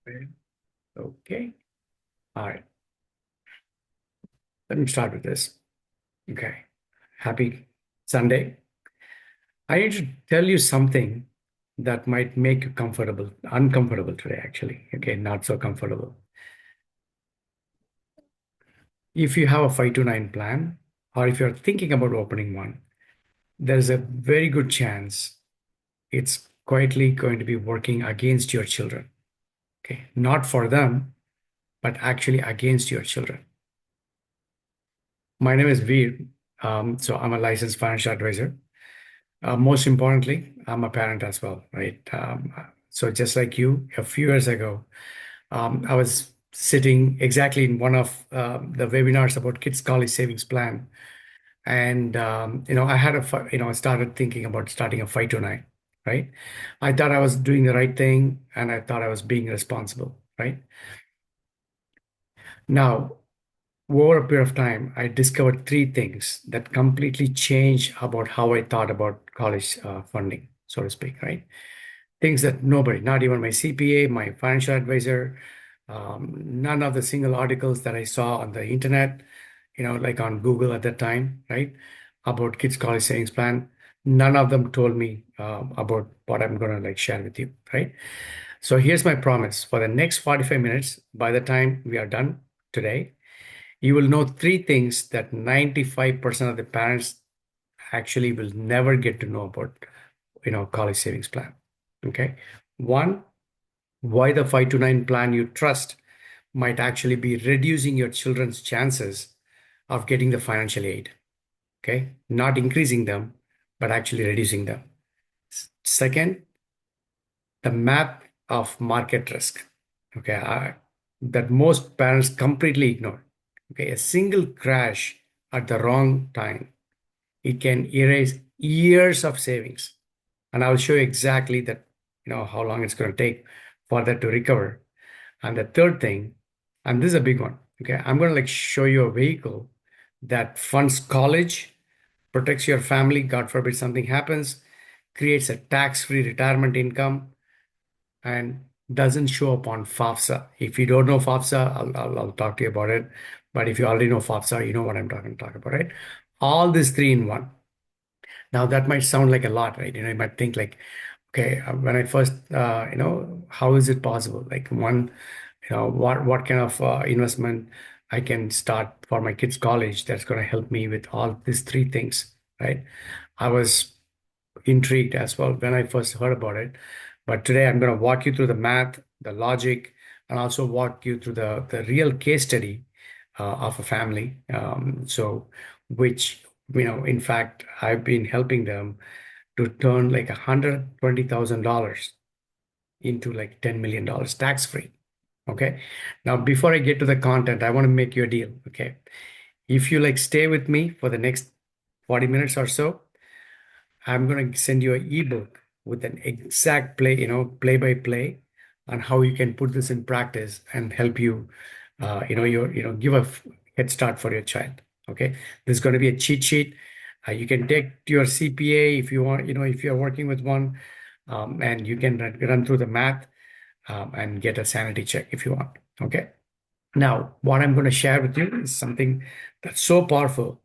Okay. All right. Let me start with this. Okay. Happy Sunday. I need to tell you something that might make you uncomfortable today, actually. Okay. Not so comfortable. If you have a 529 plan, or if you're thinking about opening one, there's a very good chance it's quietly going to be working against your children. Okay. Not for them, but actually against your children. My name is Veer. So I'm a licensed financial advisor. Most importantly, I'm a parent as well, right? So just like you, a few years ago, I was sitting exactly in one of the webinars about kids' college savings plan, and I had I started thinking about starting a 529, right? I thought I was doing the right thing, and I thought I was being responsible, right? Now, over a period of time, I discovered three things that completely changed about how I thought about college funding, so to speak, right? Things that nobody, not even my CPA, my financial advisor, none of the single articles that I saw on the internet, like on Google at that time, right, about kids' college savings plan, none of them told me about what I'm going to like share with you, right? So here's my promise for the next 45 minutes, by the time we are done today, you will know three things that 95% of the parents actually will never get to know about, college savings plan. Okay. One, why the 529 plan you trust might actually be reducing your children's chances of getting the financial aid. Okay. Not increasing them, but actually reducing them. Second, the map of market risk. Okay. That most parents completely ignore. Okay. A single crash at the wrong time, it can erase years of savings. And I'll show you exactly that, how long it's going to take for that to recover. And the third thing, and this is a big one. Okay. I'm going to like show you a vehicle that funds college, protects your family, God forbid something happens, creates a tax-free retirement income, and doesn't show up on FAFSA. If you don't know FAFSA, I'll talk to you about it. But if you already know FAFSA, you know what I'm talking about, right? All these three in one. Now that might sound like a lot, right? You might think like, okay, when I first, how is it possible? Like one, what kind of investment I can start for my kids' college that's going to help me with all these three things, right? I was intrigued as well when I first heard about it. But today I'm going to walk you through the math, the logic, and also walk you through the real case study of a family. Which, in fact, I've been helping them to turn like $120,000 into like $10 million tax free. Okay. Now, before I get to the content, I want to make you a deal. Okay. If you like stay with me for the next 40 minutes or so, I'm going to send you an ebook with an exact play by play on how you can put this in practice and help you, give a head start for your child. Okay. There's going to be a cheat sheet. You can take to your CPA if you want, if you're working with one, and you can run through the math and get a sanity check if you want. Okay. Now, what I'm going to share with you is something that's so powerful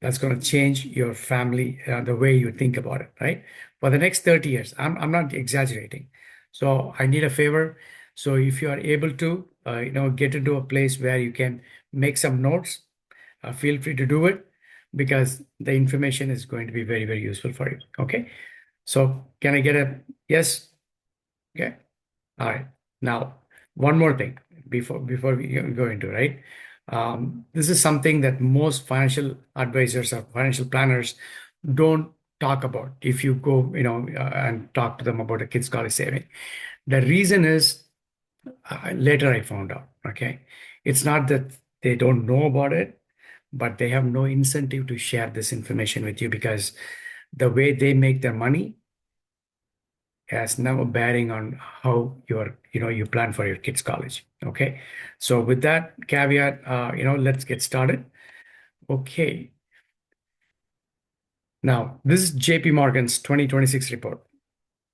that's going to change your family, the way you think about it, right? For the next 30 years, I'm not exaggerating. So I need a favor. So if you are able to, get into a place where you can make some notes, feel free to do it because the information is going to be very, very useful for you. Okay. So can I get a yes? Okay. All right. Now, one more thing before we go into, right? This is something that most financial advisors or financial planners don't talk about. If you go, and talk to them about a kid's college saving, the reason is later I found out. Okay, it's not that they don't know about it, but they have no incentive to share this information with you because the way they make their money has no bearing on how you plan for your kids' college. Okay. So with that caveat, let's get started. Okay. Now, this is JP Morgan's 2026 report,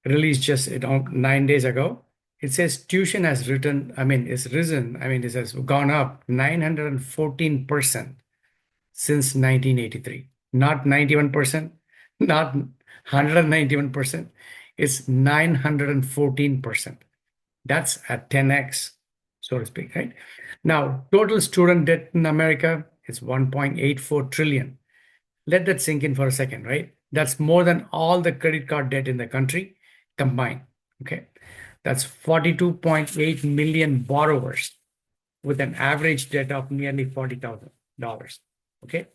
released just 9 days ago. It says tuition has is risen, it has gone up 914% since 1983. Not 91%, not 191%. It's 914%. That's a 10x, so to speak, right? Now, total student debt in America is 1.84 trillion. Let that sink in for a second, right? That's more than all the credit card debt in the country combined. Okay. That's 42.8 million borrowers with an average debt of nearly $40,000. Okay.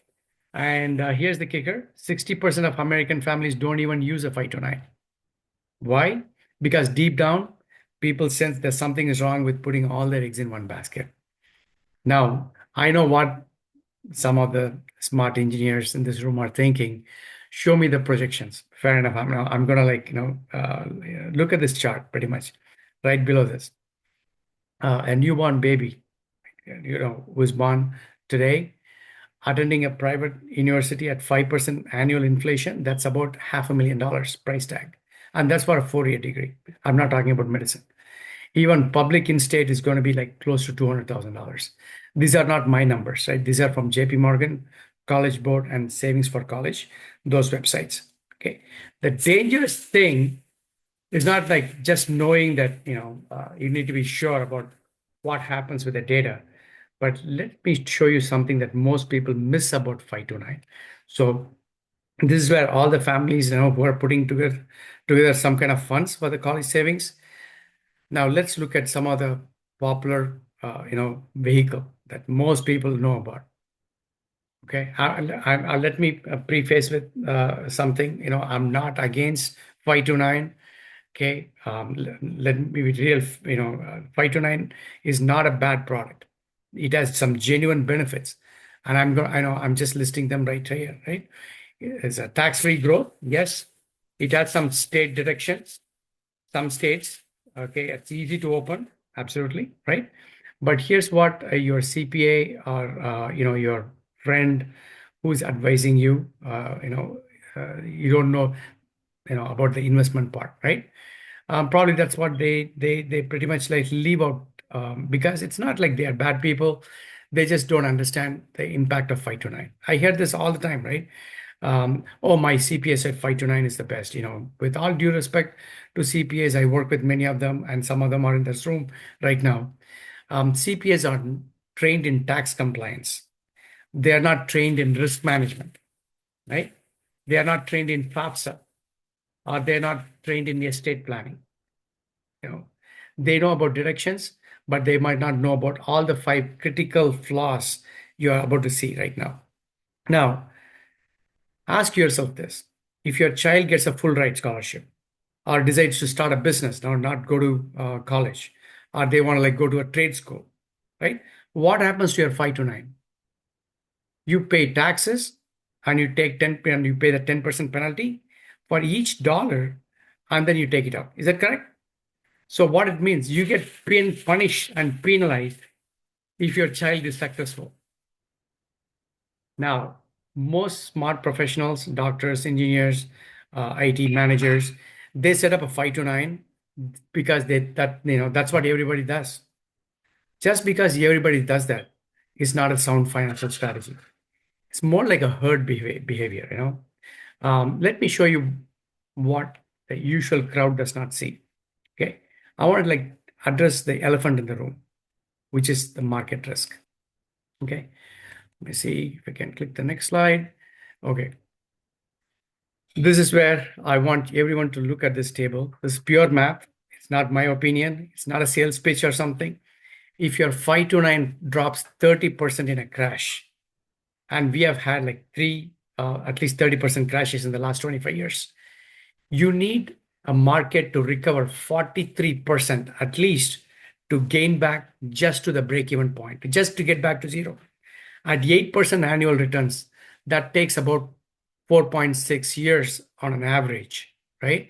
And here's the kicker: 60% of American families don't even use a 529. Why? Because deep down, people sense that something is wrong with putting all their eggs in one basket. Now, I know what some of the smart engineers in this room are thinking. Show me the projections. Fair enough. I'm gonna look at this chart pretty much right below this. A newborn baby, was born today, attending a private university at 5% annual inflation. That's about $500,000 price tag, and that's for a 4-year degree. I'm not talking about medicine. Even public in-state is going to be like close to $200,000. These are not my numbers, right? These are from JP Morgan, College Board, and Savings for College, those websites. Okay. The dangerous thing is not like just knowing that, you need to be sure about what happens with the data. But let me show you something that most people miss about 529. So this is where all the families, who are putting together some kind of funds for the college savings. Now let's look at some of the popular, vehicle that most people know about. Okay, let me preface with something. I'm not against 529. Okay, let me be real. 529 is not a bad product. It has some genuine benefits, and I'm just listing them right here. Right, it's a tax-free growth. Yes, it has some state deductions. Some states, okay, it's easy to open, absolutely, right? But here's what your CPA or your friend who's advising you, you don't know, about the investment part, right? Probably that's what they pretty much like leave out, because it's not like they are bad people. They just don't understand the impact of 529. I hear this all the time, right? Oh, my CPA said 529 is the best. With all due respect to CPAs, I work with many of them, and some of them are in this room right now. CPAs are trained in tax compliance. They are not trained in risk management, right? They are not trained in FAFSA, or they're not trained in estate planning. They know about directions, but they might not know about all the 5 critical flaws you are about to see right now. Now, ask yourself this: if your child gets a full ride scholarship, or decides to start a business, now not go to college, or they want to like go to a trade school, right? What happens to your 529? You pay taxes, and you take 10 and you pay the 10% penalty for each dollar, and then you take it out. Is that correct? So what it means, you get punished and penalized if your child is successful. Now, most smart professionals, doctors, engineers, IT managers, they set up a 529 because that's what everybody does. Just because everybody does that is not a sound financial strategy. It's more like a herd behavior. Let me show you what the usual crowd does not see. Okay, I want to like address the elephant in the room, which is the market risk. Okay, let me see if I can click the next slide. Okay, this is where I want everyone to look at this table. This is pure math. It's not my opinion. It's not a sales pitch or something. If your 529 drops 30% in a crash, and we have had like at least 30% crashes in the last 25 years, you need a market to recover 43% at least to gain back just to the break-even point, just to get back to zero. At 8% annual returns, that takes about 4.6 years on an average, right?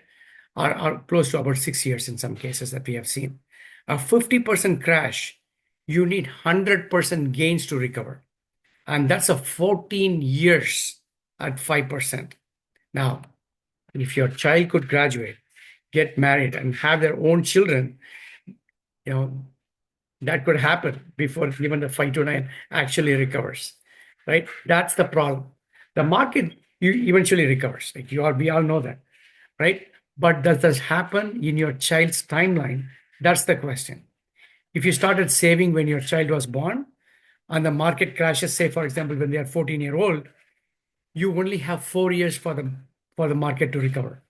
Or close to about 6 years in some cases that we have seen. A 50% crash, you need 100% gains to recover. And that's a 14 years at 5%. Now, if your child could graduate, get married, and have their own children, you know, that could happen before even the 529 actually recovers, right? That's the problem. The market eventually recovers. Like we all know that, right? But does this happen in your child's timeline? That's the question. If you started saving when your child was born and the market crashes, say for example, when they are 14-year-old, you only have 4 years for the market to recover.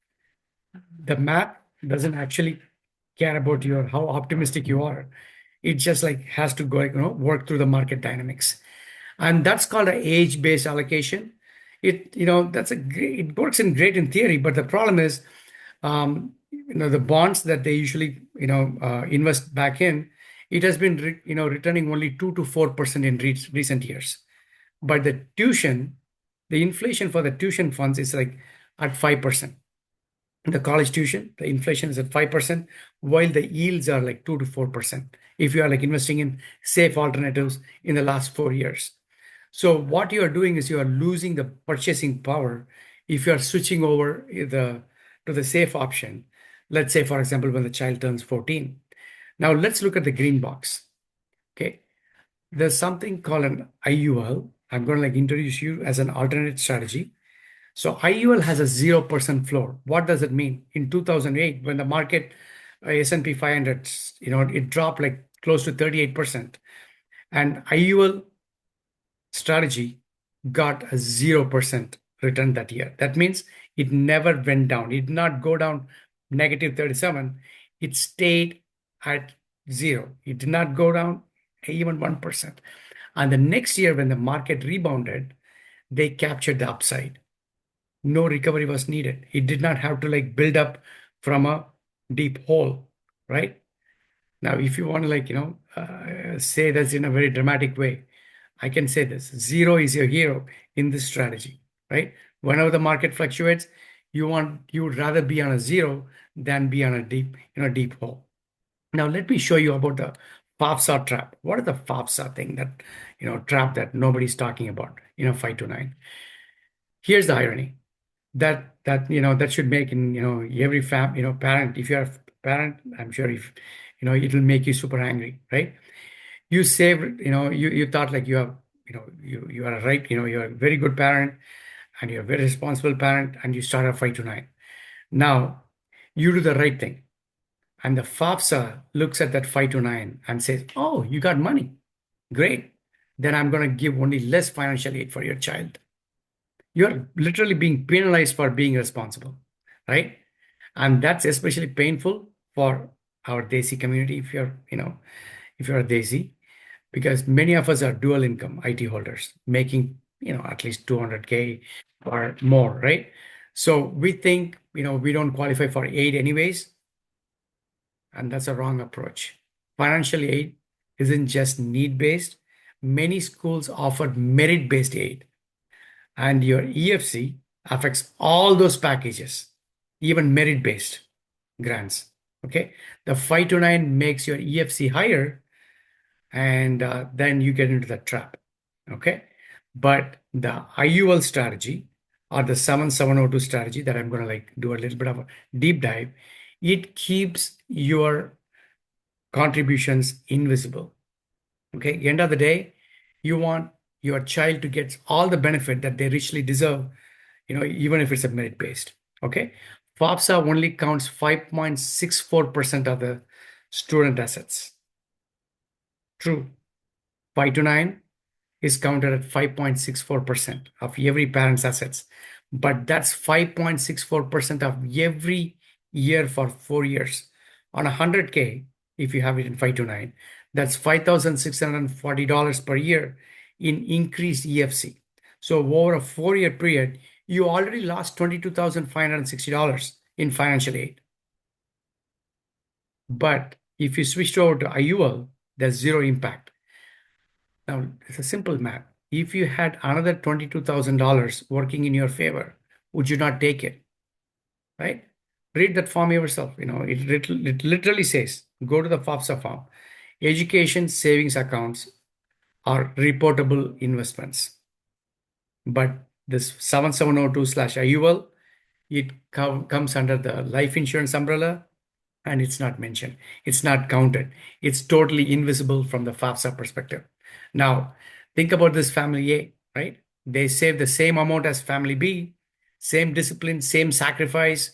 The math doesn't actually care about your how optimistic you are. It just like has to go, work through the market dynamics, and that's called a age-based allocation. That's it works in great in theory, but the problem is, the bonds that they usually invest back in, it has been returning only 2 to 4% in recent years. But the inflation for the tuition funds is like at 5%. The college tuition, the inflation is at 5%, while the yields are like 2 to 4%. If you are like investing in safe alternatives in the last 4 years. So what you are doing is you are losing the purchasing power if you are switching over to the safe option. Let's say, for example, when the child turns 14. Now let's look at the green box. Okay. There's something called an IUL. I'm going to like introduce you as an alternate strategy. So IUL has a 0% floor. What does it mean? In 2008, when the market S&P 500, it dropped like close to 38%, and IUL strategy got a 0% return that year. That means it never went down. It did not go down negative 37. It stayed at zero. It did not go down even 1%. And the next year, when the market rebounded, they captured the upside. No recovery was needed. It did not have to like build up from a deep hole, right? Now, if you want to like, say this in a very dramatic way, I can say this: zero is your hero in this strategy, right? Whenever the market fluctuates, you would rather be on a zero than be on a deep hole. Now, let me show you about the FOFSA trap. What is the FOFSA thing trap that nobody's talking about, 529? Here's the irony that should make in every parent. If you're a parent, I'm sure if it will make you super angry, right? You save, you thought like you have, you are right, you're a very good parent and you're a very responsible parent, and you start at 529. Now you do the right thing, and the FAFSA looks at that 529 and says, oh, you got money, great, then I'm going to give only less financial aid for your child. You're literally being penalized for being responsible, right? And that's especially painful for our Desi community if you're a Desi, because many of us are dual income IT holders making, at least 200K or more, right? So we think, we don't qualify for aid anyways, and that's a wrong approach. Financial aid isn't just need-based. Many schools offer merit-based aid, and your EFC affects all those packages, even merit-based grants. Okay, the 529 makes your EFC higher, and then you get into the trap. Okay, but the IUL strategy or the 7702 strategy that I'm going to like do a little bit of a deep dive, it keeps your contributions invisible. Okay, end of the day, you want your child to get all the benefit that they richly deserve, even if it's a merit based. Okay, FOPSA only counts 5.64% of the student assets. True, 5 to 9 is counted at 5.64% of every parent's assets, but that's 5.64% of every year for 4 years. On 100K, if you have it in 5 to 9, that's $5,640 per year in increased EFC. So over a 4 year period, you already lost $22,560 in financial aid. But if you switched over to IUL, there's zero impact. Now, it's a simple math. If you had another $22,000 working in your favor, would you not take it? Right? Read that form yourself. It literally says, go to the FOFSA form. Education savings accounts are reportable investments. But this 7702/IUL, it comes under the life insurance umbrella, and it's not mentioned. It's not counted. It's totally invisible from the FAFSA perspective. Now, think about this family A, right? They save the same amount as family B, same discipline, same sacrifice,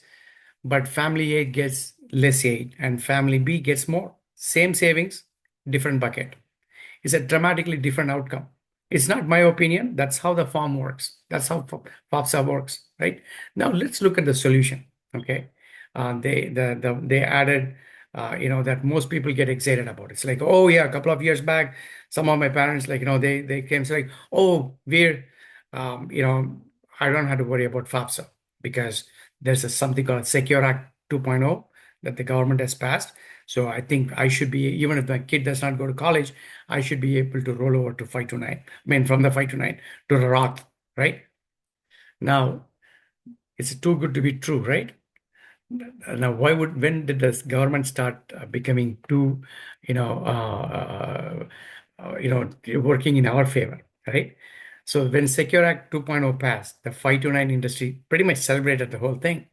but family A gets less aid and family B gets more. Same savings, different bucket. It's a dramatically different outcome. It's not my opinion. That's how the farm works. That's how FAFSA works, right? Now let's look at the solution. Okay, they added, that most people get excited about. It's like, oh yeah, a couple of years back, some of my parents, like, they came to like, oh, you know, I don't have to worry about FAFSA because there's something called Secure Act 2.0 that the government has passed. So I think I should be, even if my kid does not go to college, I should be able to roll over to 529. I mean, from the 529 to the Roth, right? Now, it's too good to be true, right? Now, when did this government start becoming too, you know, working in our favor, right? So when Secure Act 2.0 passed, the 529 industry pretty much celebrated the whole thing.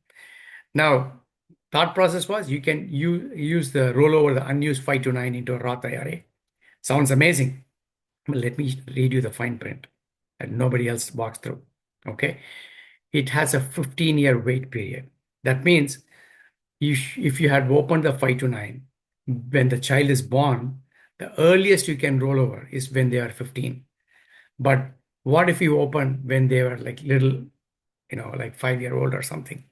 Now, thought process was you can use the rollover the unused 529 into a Roth IRA. Sounds amazing. Well, let me read you the fine print that nobody else walks through. Okay. It has a 15-year wait period. That means if you had opened the 529 when the child is born, the earliest you can roll over is when they are 15. But what if you open when they were like little, like 5-year old or something?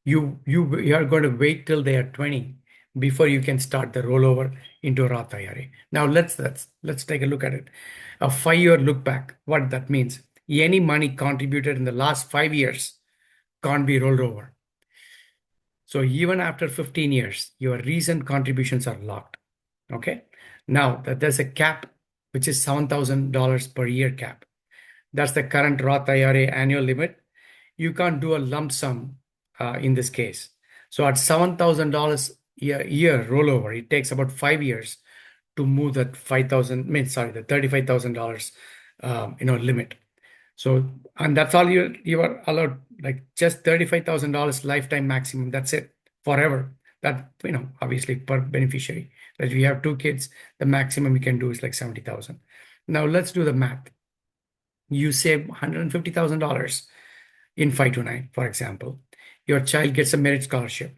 You are going to wait till they are 20 before you can start the rollover into a Roth IRA. Now let's take a look at it. A 5-year look back. What that means? Any money contributed in the last 5 years can't be rolled over. So even after 15 years, your recent contributions are locked. Okay. Now that there's a cap, which is $7,000 per year cap. That's the current Roth IRA annual limit. You can't do a lump sum in this case. So at $7,000 a year rollover, it takes about 5 years to move that 5,000, the $35,000 limit. So, and that's all you are allowed, like just $35,000 lifetime maximum. That's it forever. That, obviously per beneficiary. That if you have two kids, the maximum you can do is like 70,000. Now let's do the math. You save $150,000 in 529, for example. Your child gets a merit scholarship,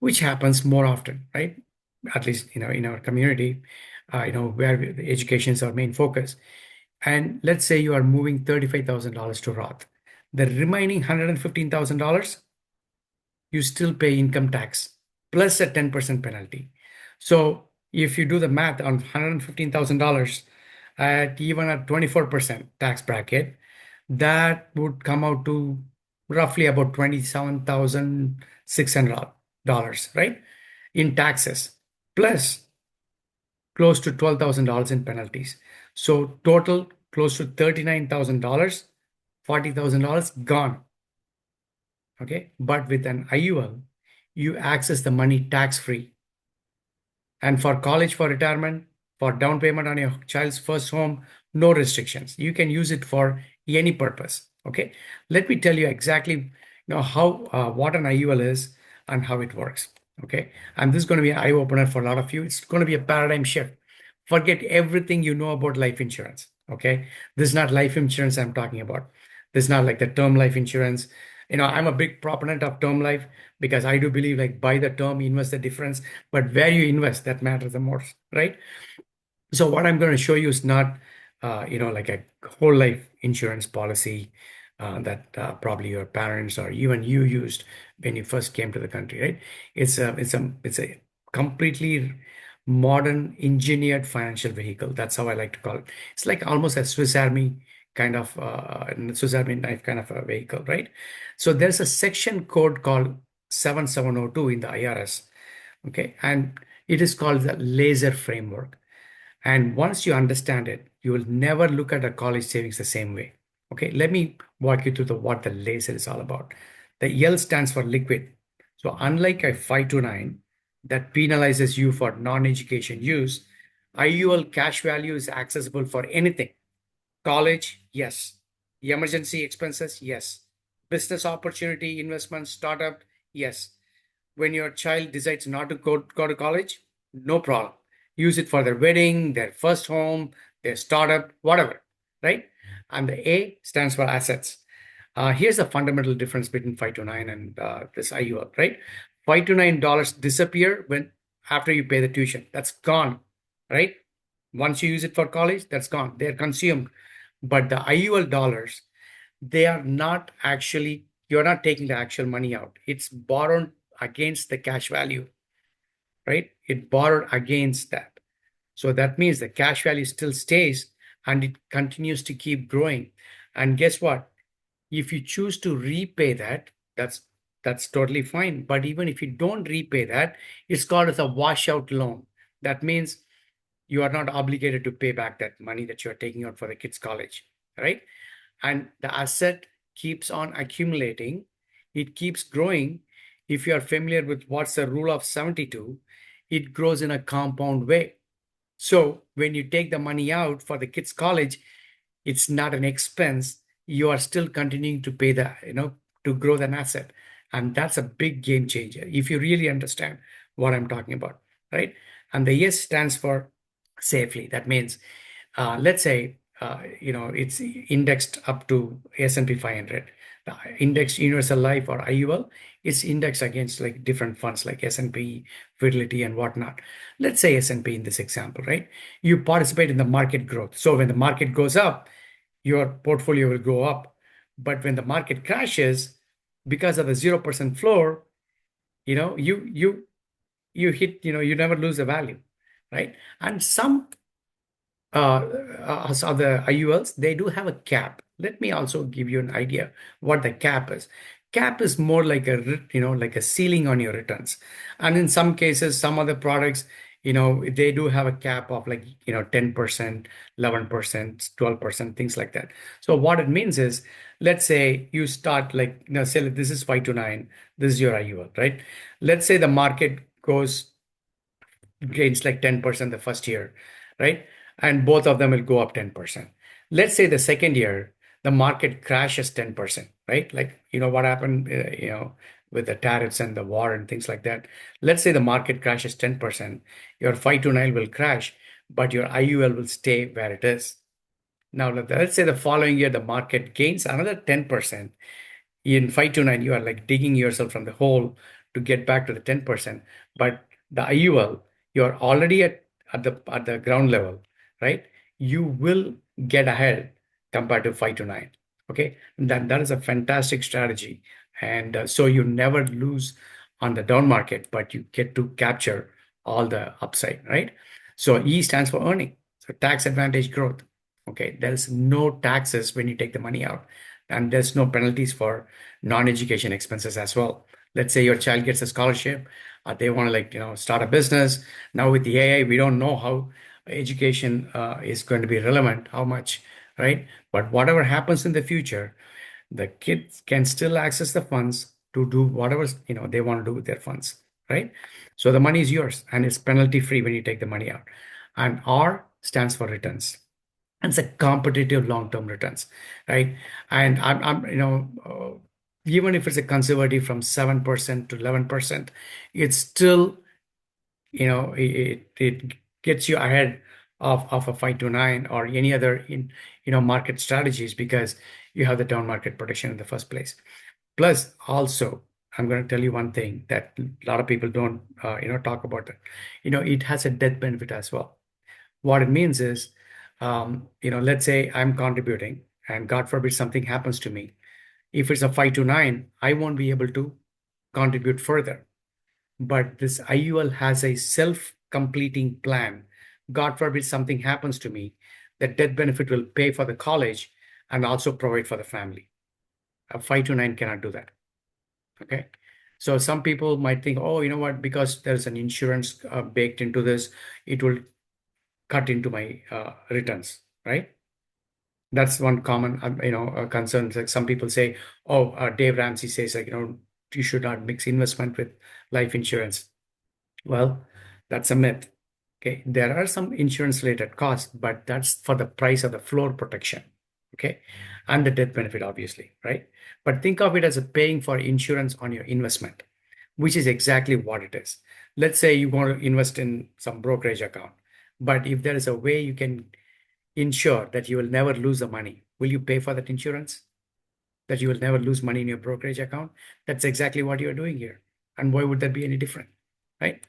which happens more often, right? At least, in our community, where the education is our main focus. And let's say you are moving $35,000 to Roth. The remaining $115,000, you still pay income tax plus a 10% penalty. So if you do the math on $115,000 at even a 24% tax bracket, that would come out to roughly about $27,600, right? In taxes, plus close to $12,000 in penalties. So total close to $39,000, $40,000 gone. Okay. But with an IUL, you access the money tax free. And for college, for retirement, for down payment on your child's first home, no restrictions. You can use it for any purpose. Okay. Let me tell you exactly, how what an IUL is and how it works. Okay. And this is going to be an eye opener for a lot of you. It's going to be a paradigm shift. Forget everything you know about life insurance. Okay. This is not life insurance I'm talking about. This is not like the term life insurance. I'm a big proponent of term life because I do believe like buy the term, invest the difference, but where you invest, that matters the most, right? So what I'm going to show you is not, like a whole life insurance policy that probably your parents or even you used when you first came to the country, right? It's a completely modern engineered financial vehicle. That's how I like to call it. It's like almost a Swiss Army kind of Swiss Army knife kind of a vehicle, right? So there's a section code called 7702 in the IRS, okay, and it is called the laser framework. And once you understand it, you will never look at a college savings the same way. Okay, let me walk you through what the laser is all about. The L stands for liquid. So unlike a 529 that penalizes you for non-education use, IUL cash value is accessible for anything. College, yes. Emergency expenses, yes. Business opportunity, investment, startup, yes. when your child decides not to go to college, no problem. Use it for their wedding, their first home, their startup, whatever, right? And the A stands for assets. Here's the fundamental difference between 529 and this IUL, right? $5 to $9 disappear when after you pay the tuition. That's gone, right? Once you use it for college, that's gone. They're consumed. But the IUL dollars, they are not actually, you're not taking the actual money out. It's borrowed against the cash value, right? It borrowed against that. So that means the cash value still stays and it continues to keep growing. And guess what? If you choose to repay that, that's totally fine. But even if you don't repay that, it's called as a washout loan. That means you are not obligated to pay back that money that you're taking out for the kids' college, right? And the asset keeps on accumulating, it keeps growing. If you are familiar with what's the rule of 72, it grows in a compound way. So when you take the money out for the kids' college, it's not an expense. You are still continuing to pay the, to grow an asset. And that's a big game changer if you really understand what I'm talking about, right? And the S stands for safely. That means, let's say, it's indexed up to S&P 500. The indexed universal life or IUL is indexed against like different funds like S&P, Fidelity, and whatnot. Let's say S&P in this example, right? You participate in the market growth. So when the market goes up, your portfolio will go up. But when the market crashes, because of the 0% floor, you know, you hit, you never lose the value, right? And some so the IULs, they do have a cap. Let me also give you an idea what the cap is. Cap is more like like a ceiling on your returns. And in some cases, some other products, they do have a cap of like, 10%, 11%, 12%, things like that. So what it means is, let's say you start like, say this is 5 to 9, this is your IUL, right? Let's say the market gains like 10% the first year, right? And both of them will go up 10%. Let's say the second year, the market crashes 10%, right? Like, what happened, with the tariffs and the war and things like that. Let's say the market crashes 10%, your 5 to 9 will crash, but your IUL will stay where it is. Now, let's say the following year, the market gains another 10%. In 5 to 9, you are like digging yourself from the hole to get back to the 10%. But the IUL, you're already at the ground level, right? You will get ahead compared to 5 to 9. Okay. That is a fantastic strategy. And so you never lose on the down market, but you get to capture all the upside, right? So E stands for earning. So tax advantage growth. Okay. There's no taxes when you take the money out, and there's no penalties for non-education expenses as well. Let's say your child gets a scholarship, they want to like start a business. Now with the AI, we don't know how education is going to be relevant, how much, right? But whatever happens in the future, the kids can still access the funds to do whatever they want to do with their funds, right? So the money is yours and it's penalty free when you take the money out. And R stands for returns. It's a competitive long-term returns, right? And even if it's a conservative from 7% to 11%, it's still, it gets you ahead of a 5 to 9 or any other market strategies because you have the down market protection in the first place. Plus, also, I'm going to tell you one thing that a lot of people don't, talk about it. It has a death benefit as well. What it means is, let's say I'm contributing and God forbid something happens to me. If it's a 5 to 9, I won't be able to contribute further. But this IUL has a self-completing plan. God forbid something happens to me, the death benefit will pay for the college and also provide for the family. A 5 to 9 cannot do that. Okay. So some people might think, oh, you know what, because there's an insurance baked into this, it will cut into my returns, right? That's one common, concern. Like some people say, oh, Dave Ramsey says like, you should not mix investment with life insurance. Well, that's a myth. Okay. There are some insurance related costs, but that's for the price of the floor protection. Okay. And the death benefit, obviously, right? But think of it as a paying for insurance on your investment. which is exactly what it is. Let's say you want to invest in some brokerage account, but if there is a way you can ensure that you will never lose the money, will you pay for that insurance? That you will never lose money in your brokerage account? That's exactly what you're doing here. And why would that be any different? Right?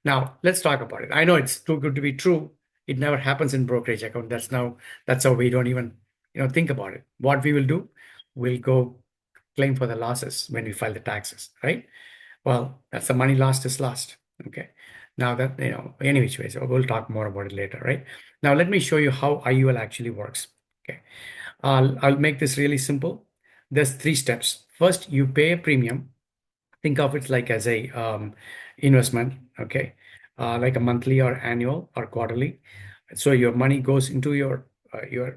Now, let's talk about it. I know it's too good to be true. It never happens in brokerage account. That's how we don't even, think about it. What we will do, we'll go claim for the losses when we file the taxes, right? Well, that's the money lost is lost. Okay. Now that, any which way, so we'll talk more about it later, right? Now, let me show you how IUL actually works. Okay. I'll make this really simple. There's three steps. First, you pay a premium. Think of it like as a investment, okay, like a monthly or annual or quarterly. So your money goes into your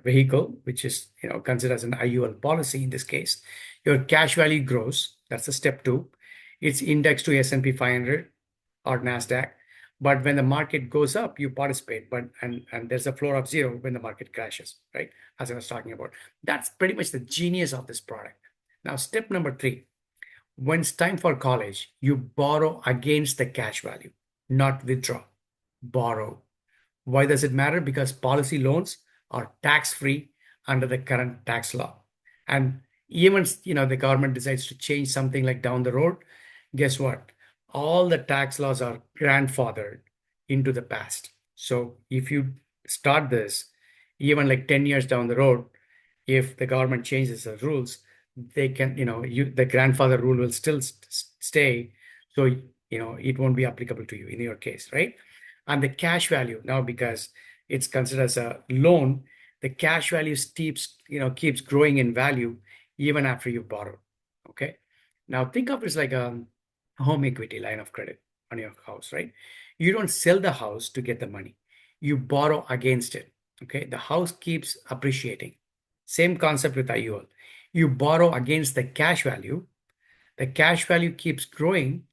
vehicle, which is considered as an IUL policy in this case. Your cash value grows. That's the step two. It's indexed to S&P 500 or Nasdaq. But when the market goes up, you participate. But and there's a floor of zero when the market crashes, right? As I was talking about. That's pretty much the genius of this product. Now, step number three. When it's time for college, you borrow against the cash value, not withdraw. Borrow. Why does it matter? Because policy loans are tax-free under the current tax law. And even, the government decides to change something like down the road, guess what? All the tax laws are grandfathered into the past. So if you start this, even like 10 years down the road, if the government changes the rules, they can, the grandfather rule will still stay. So, it won't be applicable to you in your case, right? And the cash value now, because it's considered as a loan, the cash value keeps growing in value even after you borrow. Okay. Now think of it as like a home equity line of credit on your house, right? You don't sell the house to get the money. You borrow against it. Okay. The house keeps appreciating. Same concept with IUL. You borrow against the cash value keeps growing,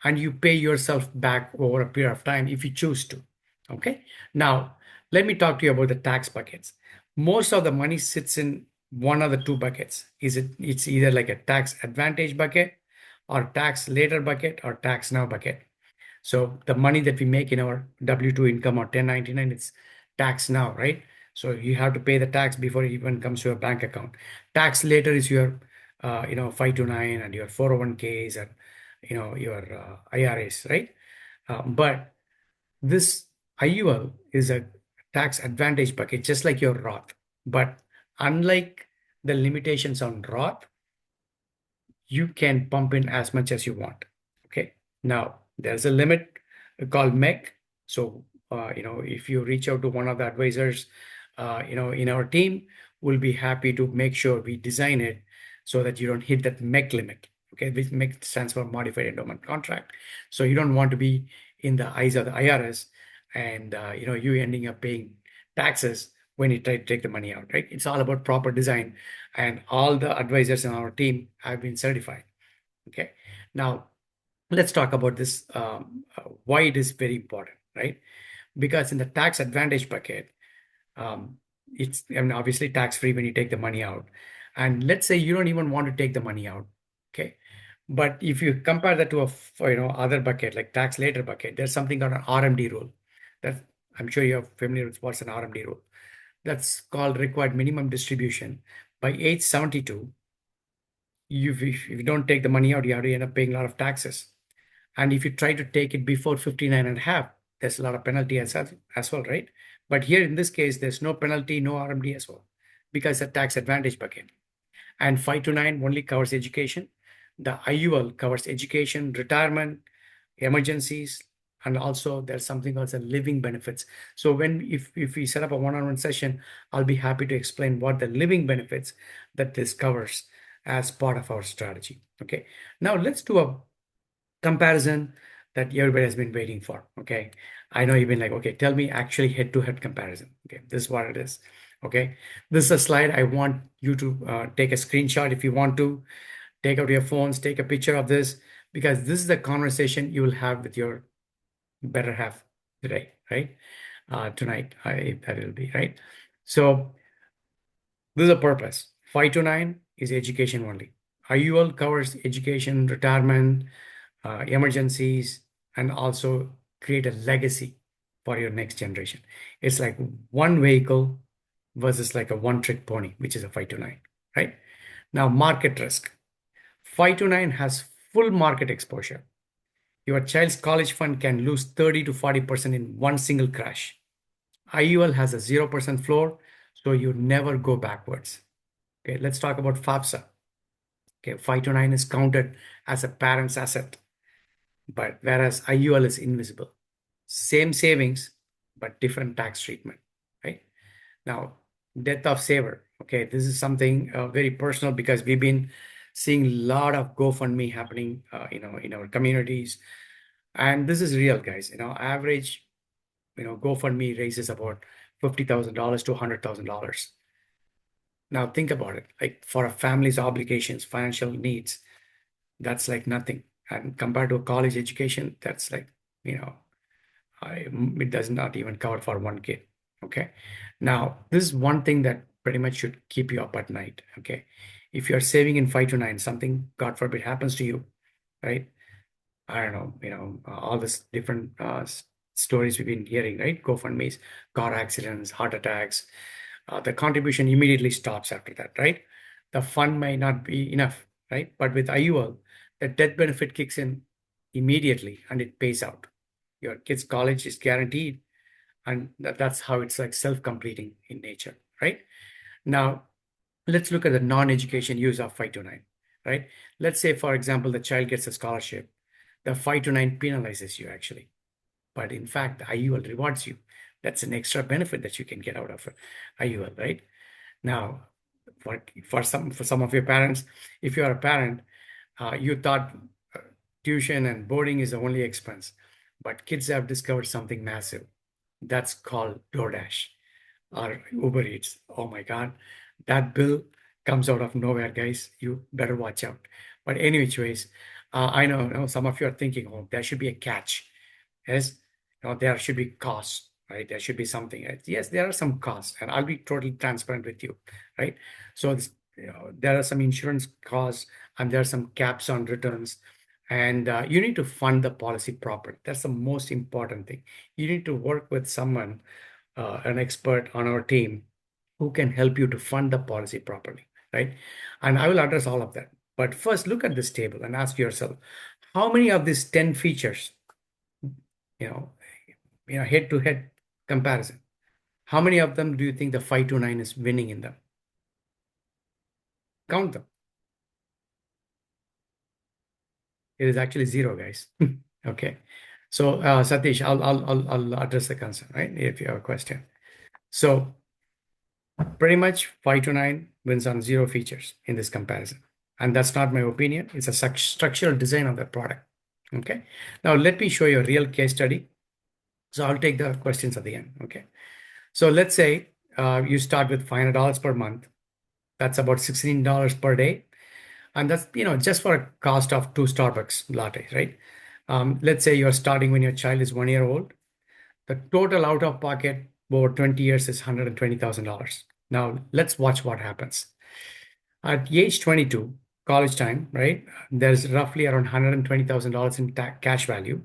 and you pay yourself back over a period of time if you choose to. Okay. Now, let me talk to you about the tax buckets. Most of the money sits in one of the two buckets. It's either like a tax advantage bucket or tax later bucket or tax now bucket. So the money that we make in our W-2 income or 1099, it's tax now, right? So you have to pay the tax before it even comes to your bank account. Tax later is your, 529 and your 401ks and, your IRAs, right? But this IUL is a tax advantage bucket, just like your Roth. But unlike the limitations on Roth, you can pump in as much as you want. Okay. Now there's a limit called MEC. So, if you reach out to one of the advisors, in our team, we'll be happy to make sure we design it so that you don't hit that MEC limit. Okay. Which MEC stands for modified endowment contract. So you don't want to be in the eyes of the IRS and, you ending up paying taxes when you try to take the money out, right? It's all about proper design, and all the advisors in our team have been certified. Okay. Now, let's talk about this, why it is very important, right? Because in the tax advantage bucket, um, it's, obviously tax free when you take the money out. And let's say you don't even want to take the money out. Okay. But if you compare that to other bucket like tax later bucket, there's something called an RMD rule. That I'm sure you're familiar with what's an RMD rule. That's called required minimum distribution. By age 72, if you don't take the money out, you have to end up paying a lot of taxes. And if you try to take it before 59 and a half, there's a lot of penalty as well, right? But here in this case, there's no penalty, no RMD as well, because it's a tax advantage bucket. And 5 to 9 only covers education. The IUL covers education, retirement, emergencies, and also there's something called the living benefits. So if we set up a one-on-one session, I'll be happy to explain what the living benefits that this covers as part of our strategy. Okay. Now let's do a comparison that everybody has been waiting for. Okay. I know you've been like, okay, tell me actually head-to-head comparison. Okay. This is what it is. Okay. This is a slide. I want you to take a screenshot if you want to. Take out your phones, take a picture of this, because this is the conversation you will have with your better half today, right? Tonight, that will be, right? So this is a purpose. 5 to 9 is education only. IUL covers education, retirement, emergencies, and also create a legacy for your next generation. It's like one vehicle versus like a one trick pony, which is a 529, right? Now, market risk. 529 has full market exposure. Your child's college fund can lose 30 to 40% in one single crash. IUL has a 0% floor, so you never go backwards. Okay, let's talk about FAFSA. Okay, 529 is counted as a parent's asset, but whereas IUL is invisible. Same savings, but different tax treatment, right? Now, death of saver. Okay, this is something very personal because we've been seeing a lot of GoFundMe happening, in our communities, and this is real, guys. Average, GoFundMe raises about $50,000 to $100,000. Now, think about it. Like for a family's obligations, financial needs, that's like nothing. And compared to a college education, that's like, you know, it does not even cover for one kid. Okay. Now, this is one thing that pretty much should keep you up at night. Okay. If you're saving in 529, something, God forbid, happens to you, right? I don't know, all this different stories we've been hearing, right? GoFundMe's, car accidents, heart attacks. The contribution immediately stops after that, right? The fund may not be enough, right? But with IUL, the death benefit kicks in immediately and it pays out. Your kid's college is guaranteed, and that's how it's like self-completing in nature, right? Now, let's look at the non-education use of 529, right? Let's say, for example, the child gets a scholarship. The 529 penalizes you actually, but in fact, the IUL rewards you. That's an extra benefit that you can get out of IUL, right? Now, for some of your parents, if you are a parent, you thought uh, tuition and boarding is the only expense, but kids have discovered something massive. That's called DoorDash or Uber Eats. Oh my God, that bill comes out of nowhere, guys. You better watch out. But any which ways, I know some of you are thinking, oh, there should be a catch. Yes, there should be costs, right? There should be something. Yes, there are some costs, and I'll be totally transparent with you, right? So there are some insurance costs, and there are some caps on returns, and you need to fund the policy properly. That's the most important thing. You need to work with someone, an expert on our team, who can help you to fund the policy properly, right? And I will address all of that. But first, look at this table and ask yourself, how many of these 10 features, you know, head-to-head comparison, how many of them do you think the 529 is winning in them? Count them. It is actually zero, guys. Okay. So, Satish, I'll address the concern, right? If you have a question. So, pretty much 529 wins on zero features in this comparison. And that's not my opinion. It's a structural design of the product. Okay. Now, let me show you a real case study. So, I'll take the questions at the end. Okay. So, let's say you start with $500 per month. That's about $16 per day. And that's, just for a cost of two Starbucks lattes, right? Let's say you're starting when your child is 1 year old. The total out of pocket over 20 years is $120,000. Now, let's watch what happens. At age 22, college time, right? There's roughly around $120,000 in cash value.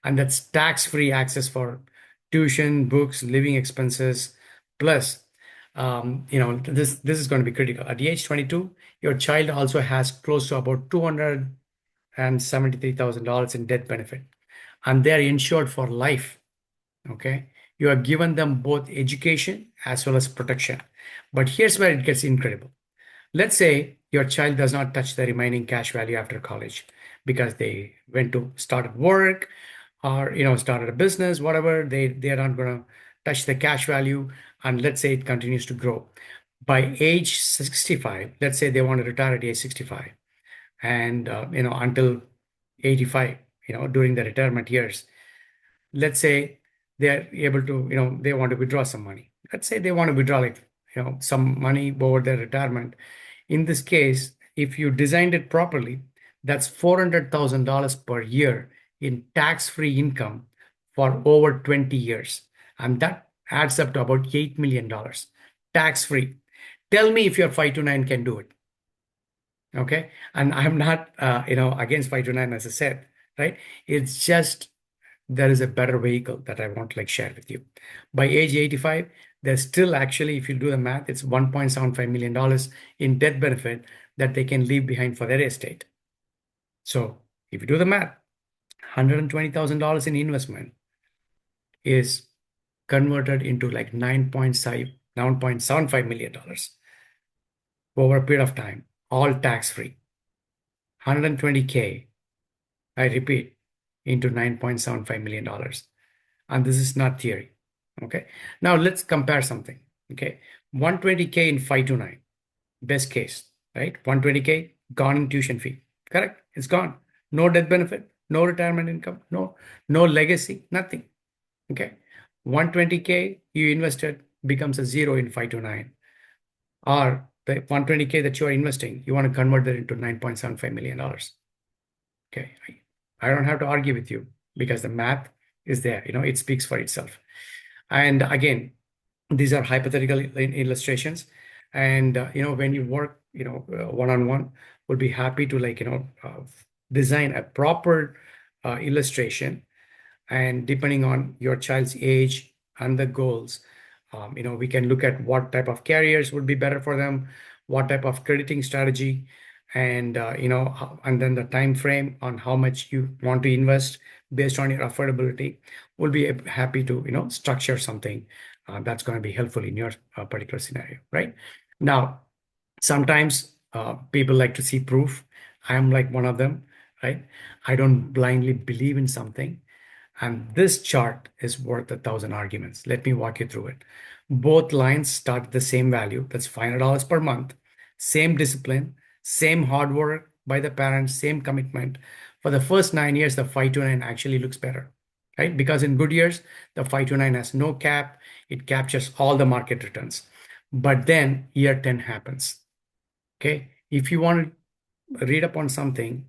And that's tax-free access for tuition, books, living expenses, plus this is going to be critical. At the age 22, your child also has close to about $273,000 in death benefit, and they're insured for life. Okay, you are given them both education as well as protection. But here's where it gets incredible. Let's say your child does not touch the remaining cash value after college because they went to start work, or started a business, whatever. They're not going to touch the cash value, and let's say it continues to grow. By age 65, let's say they want to retire at age 65, and until 85, during the retirement years, let's say they're able to, they want to withdraw some money. Let's say they want to withdraw like, some money over their retirement. In this case, if you designed it properly, that's $400,000 per year in tax-free income for over 20 years. And that adds up to about $8 million tax-free. Tell me if your 529 can do it. Okay. And I'm not, against 529, as I said. right? It's just there is a better vehicle that I want to like share with you. By age 85, there's still actually, if you do the math, it's $1.75 million in death benefit that they can leave behind for their estate. So if you do the math, $120,000 in investment is converted into like 9.75 million dollars over a period of time, all tax free. 120K, I repeat, into $9.75 million. And this is not theory. Okay. Now let's compare something. Okay. 120K in 529, best case, right? 120K gone in tuition fee. Correct? It's gone. No death benefit, no retirement income, no legacy, nothing. Okay. 120K you invested becomes a zero in 529. Or the 120K that you are investing, you want to convert that into $9.75 million. Okay. I don't have to argue with you because the math is there. It speaks for itself. And again, these are hypothetical illustrations. And, when you work, one-on-one, we'll be happy to design a proper illustration, and depending on your child's age and the goals, we can look at what type of carriers would be better for them, what type of crediting strategy, and and then the time frame on how much you want to invest based on your affordability. We'll be happy to structure something that's going to be helpful in your particular scenario, right? Now, sometimes people like to see proof. I am like one of them, right? I don't blindly believe in something. And this chart is worth 1,000 arguments. Let me walk you through it. Both lines start at the same value. That's $500 per month. Same discipline, same hard work by the parents, same commitment. For the first 9 years, the 529 actually looks better, right? Because in good years, the 529 has no cap. It captures all the market returns. But then year 10 happens. Okay. If you want to read up on something,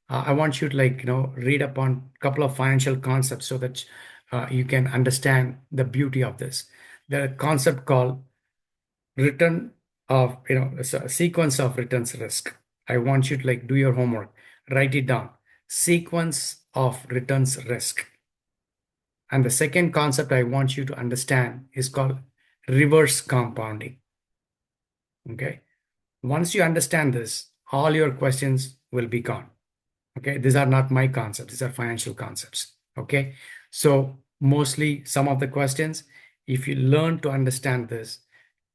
I want you to read up on a couple of financial concepts so that you can understand the beauty of this. There's a concept called return of, it's a sequence of returns risk. I want you to do your homework, write it down. Sequence of returns risk. And the second concept I want you to understand is called reverse compounding. Okay. Once you understand this, all your questions will be gone. Okay, these are not my concepts, these are financial concepts. Okay, so mostly some of the questions, if you learn to understand this,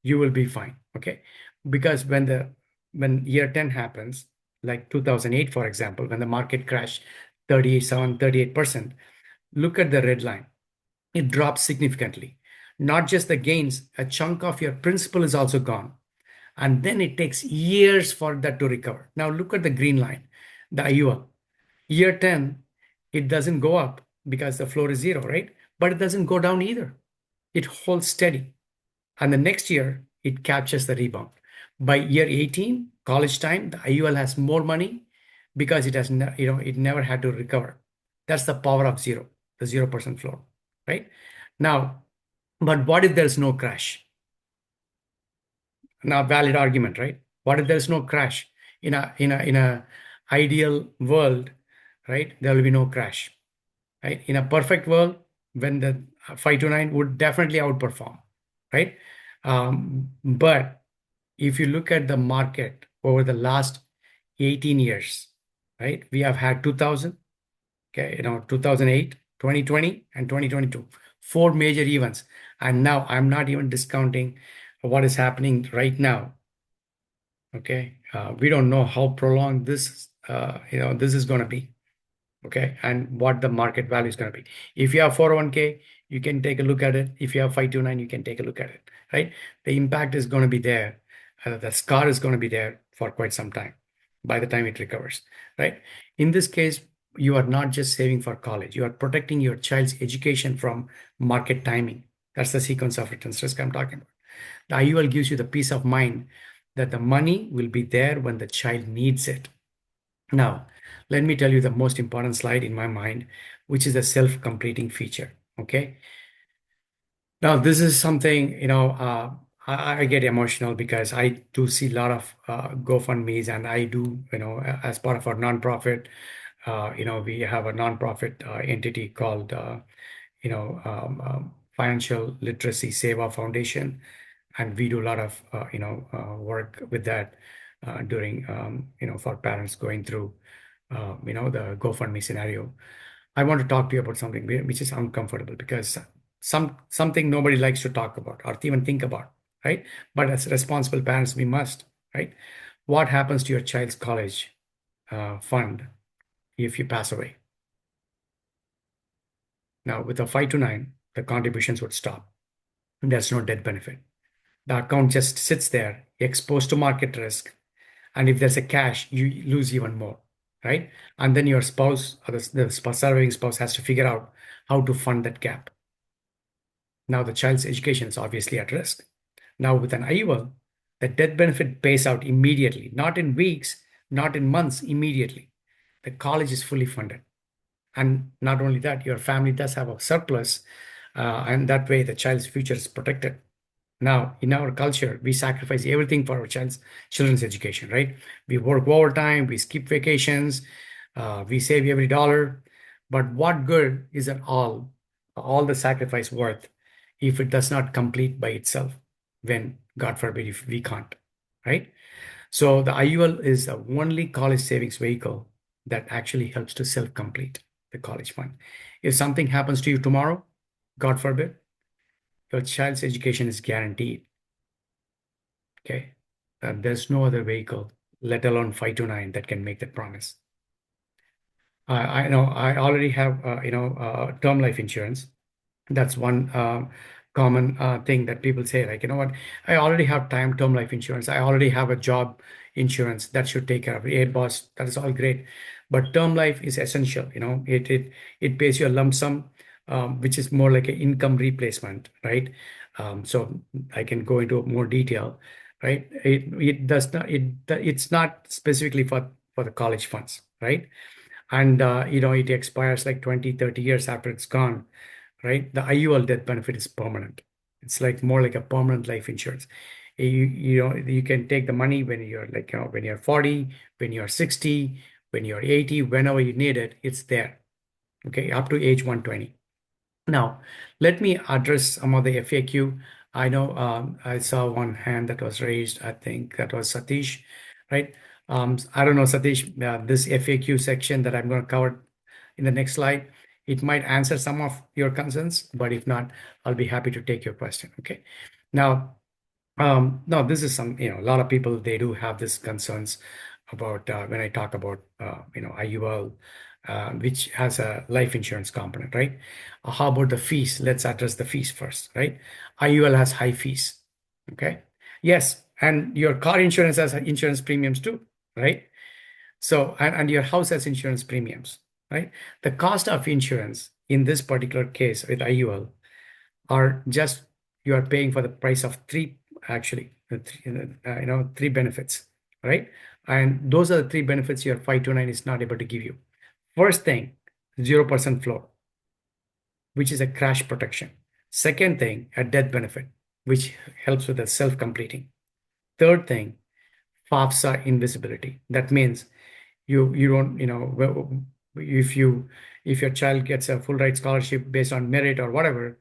you will be fine. Okay, because when year 10 happens, like 2008, for example, when the market crashed 38%, look at the red line. It drops significantly. Not just the gains, a chunk of your principal is also gone. And then it takes years for that to recover. Now look at the green line, the IUL. Year 10, it doesn't go up because the floor is zero, right? But it doesn't go down either. It holds steady. And the next year, it captures the rebound. By year 18, college time, the IUL has more money because it has, it never had to recover. That's the power of zero, the 0% floor, right? Now, but what if there's no crash? Now, valid argument, right? What if there's no crash? In a ideal world, right? There will be no crash, right? In a perfect world, when the 529 would definitely outperform, right? But if you look at the market over the last 18 years, right? We have had 2000, okay, 2008, 2020, and 2022, four major events. And now I'm not even discounting what is happening right now. Okay, we don't know how prolonged this is going to be. Okay, and what the market value is going to be. If you have 401k, you can take a look at it. If you have 529, you can take a look at it, right? The impact is going to be there. The scar is going to be there for quite some time by the time it recovers, right? In this case, you are not just saving for college, you are protecting your child's education from market timing. That's the sequence of returns risk I'm talking about. The IUL gives you the peace of mind that the money will be there when the child needs it. Now, let me tell you the most important slide in my mind, which is the self-completing feature. Okay. Now, this is something, I get emotional because I do see a lot of GoFundMe's, and I do, as part of our nonprofit, We have a nonprofit entity called, Financial Literacy Seva Foundation, and we do a lot of, work with that during, for parents going through, the GoFundMe scenario. I want to talk to you about something which is uncomfortable because something nobody likes to talk about or even think about, right? But as responsible parents, we must, right? What happens to your child's college fund if you pass away? Now, with a 5 to 9, the contributions would stop. There's no death benefit. The account just sits there, exposed to market risk. And if there's a cash, you lose even more, right? And then your spouse or the surviving spouse has to figure out how to fund that gap. Now, the child's education is obviously at risk. Now, with an IUL, the death benefit pays out immediately, not in weeks, not in months, immediately. The college is fully funded. And not only that, your family does have a surplus, and that way the child's future is protected. Now, in our culture, we sacrifice everything for our children's education, right? We work overtime, we skip vacations, we save every dollar. But what good is it all the sacrifice worth if it does not complete by itself when, God forbid, if we can't, right? So the IUL is the only college savings vehicle that actually helps to self-complete the college fund. If something happens to you tomorrow, God forbid, your child's education is guaranteed. Okay. There's no other vehicle, let alone 5 to 9, that can make that promise. I know I already have, term life insurance. That's one common thing that people say, like, you know what, I already have term life insurance. I already have a job insurance that should take care of it. Hey, boss, that is all great. But term life is essential. It pays you a lump sum, which is more like an income replacement, right? So I can go into more detail, right? It does not, it's not specifically for the college funds, right? And it expires like 20, 30 years after it's gone, right? The IUL death benefit is permanent. It's like more like a permanent life insurance. You can take the money when you're like, when you're 40, when you're 60, when you're 80, whenever you need it, it's there. Okay, up to age 120. Now, let me address some of the FAQ. I know I saw one hand that was raised. I think that was Satish, right? I don't know, Satish, this FAQ section that I'm going to cover in the next slide, it might answer some of your concerns, but if not, I'll be happy to take your question. Okay. Now, no, this is a lot of people, they do have these concerns about when I talk about, IUL, which has a life insurance component, right? How about the fees? Let's address the fees first, right? IUL has high fees, okay? Yes, and your car insurance has insurance premiums too, right? So, and your house has insurance premiums, right? The cost of insurance in this particular case with IUL are just you are paying for the price of three, actually, three benefits, right? And those are the three benefits your 529 is not able to give you. First thing, 0% floor, which is a crash protection. Second thing, a death benefit, which helps with the self-completing. Third thing, FAFSA invisibility. That means you don't, if your child gets a full ride scholarship based on merit or whatever,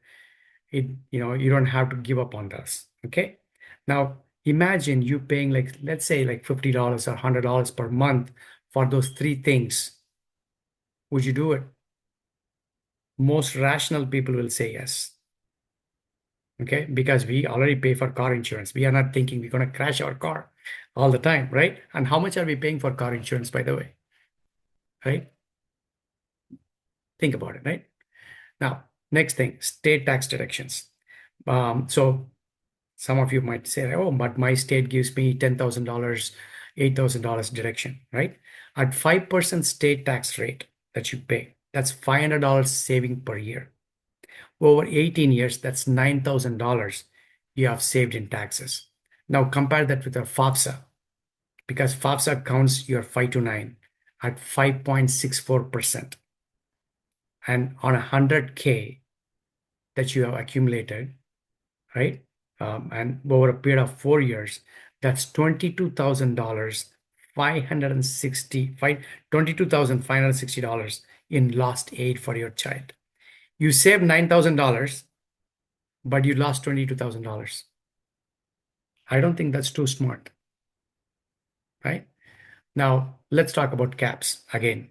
you don't have to give up on this. Okay. Now imagine you paying, like, let's say like $50 or $100 per month for those three things. Would you do it? Most rational people will say yes. Okay, because we already pay for car insurance. We are not thinking we're going to crash our car all the time, right? And how much are we paying for car insurance, by the way? Right? Think about it, right? Now, next thing, state tax deductions. So some of you might say, oh, but my state gives me $10,000, $8,000 deduction, right? At 5% state tax rate that you pay, that's $500 saving per year. Over 18 years, that's $9,000 you have saved in taxes. Now compare that with your FAFSA, because FAFSA counts your 5 to 9 at 5.64%. And on 100K that you have accumulated, right? And over a period of 4 years, that's $22,000 $22,560 in lost aid for your child. You saved $9,000, but you lost $22,000. I don't think that's too smart, right? Now, let's talk about caps again.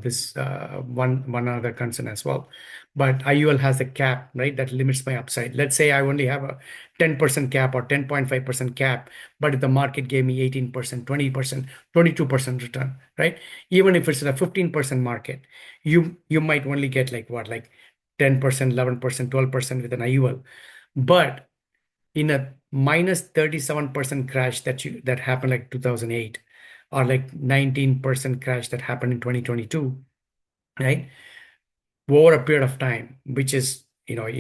This one other concern as well. But IUL has a cap, right, that limits my upside. Let's say I only have a 10% cap or 10.5% cap, but if the market gave me 18%, 20%, 22% return, right? Even if it's a 15% market, you might only get like what, like 10%, 11%, 12% with an IUL. But in a minus 37% crash that happened like 2008, or like 19% crash that happened in 2022, right? Over a period of time, which is, in our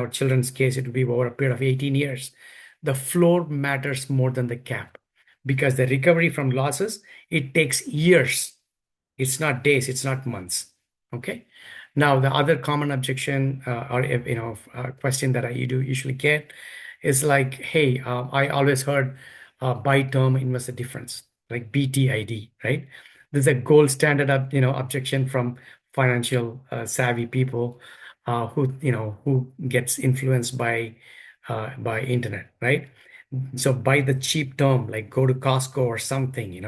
children's case, it would be over a period of 18 years. The floor matters more than the cap, because the recovery from losses, it takes years. It's not days, it's not months. Okay. Now, the other common objection, or question that I do usually get is like, hey, I always heard buy term invest the difference, like BTID, right? This is a gold standard objection from financial savvy people, who gets influenced by internet, right? So buy the cheap term, like go to Costco or something,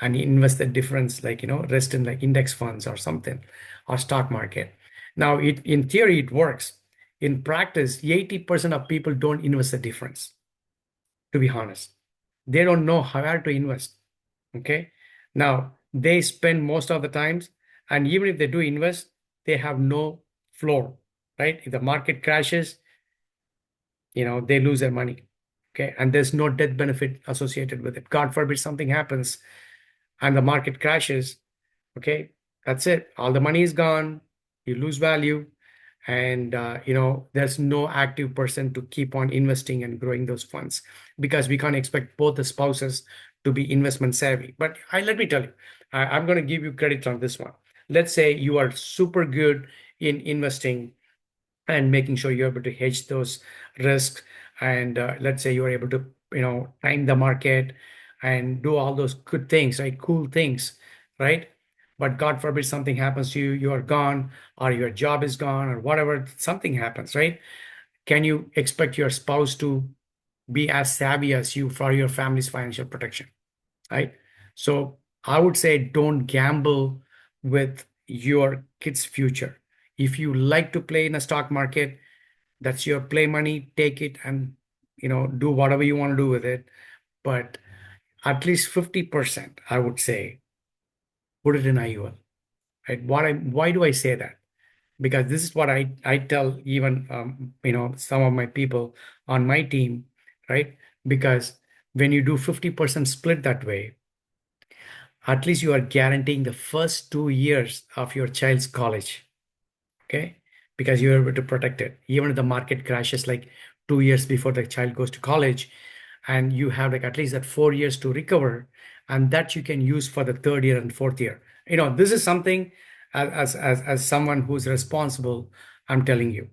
and invest the difference, like, rest in like index funds or something, or stock market. Now, in theory, it works. In practice, 80% of people don't invest the difference, to be honest. They don't know how to invest. Okay. Now, they spend most of the times, and even if they do invest, they have no floor, right? If the market crashes, they lose their money. Okay. And there's no death benefit associated with it. God forbid something happens and the market crashes. Okay. That's it. All the money is gone. You lose value. And, there's no active person to keep on investing and growing those funds, because we can't expect both the spouses to be investment savvy. But let me tell you, I'm going to give you credit on this one. Let's say you are super good in investing and making sure you're able to hedge those risks. And let's say you're able to, time the market and do all those good things, right? Cool things, right? But God forbid something happens to you, you are gone, or your job is gone, or whatever, something happens, right? Can you expect your spouse to be as savvy as you for your family's financial protection, right? So I would say don't gamble with your kids' future. If you like to play in a stock market, that's your play money, take it and do whatever you want to do with it. But at least 50%, I would say, put it in IUL. Right? Why do I say that? Because this is what I tell even some of my people on my team, right? Because when you do 50% split that way, at least you are guaranteeing the first 2 years of your child's college. Okay. Because you're able to protect it. Even if the market crashes like 2 years before the child goes to college, and you have like at least that 4 years to recover, and that you can use for the third year and fourth year. This is something, as someone who's responsible, I'm telling you.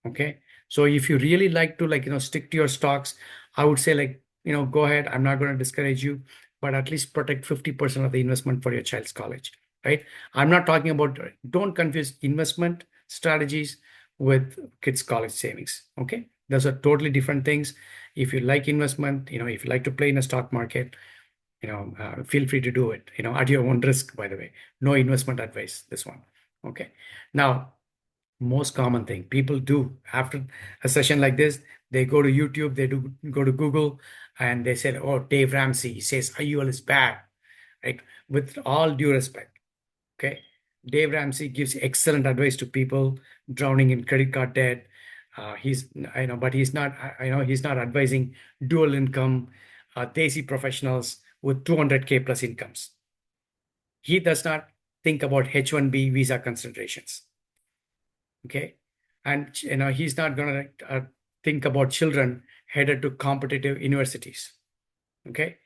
Okay. So if you really like to, like, stick to your stocks, I would say, like, go ahead. I'm not going to discourage you, but at least protect 50% of the investment for your child's college, right? I'm not talking about, don't confuse investment strategies with kids' college savings. Okay. Those are totally different things. If you like investment, if you like to play in a stock market, feel free to do it, at your own risk, by the way. No investment advice, this one. Okay. Now, most common thing people do after a session like this, they go to YouTube, they do go to Google, and they say, oh, Dave Ramsey says IUL is bad, right? With all due respect, okay, Dave Ramsey gives excellent advice to people drowning in credit card debt. But he's not, he's not advising dual income, desi professionals with 200K plus incomes. He does not think about H1B visa considerations. Okay. And he's not going to think about children headed to competitive universities. Okay.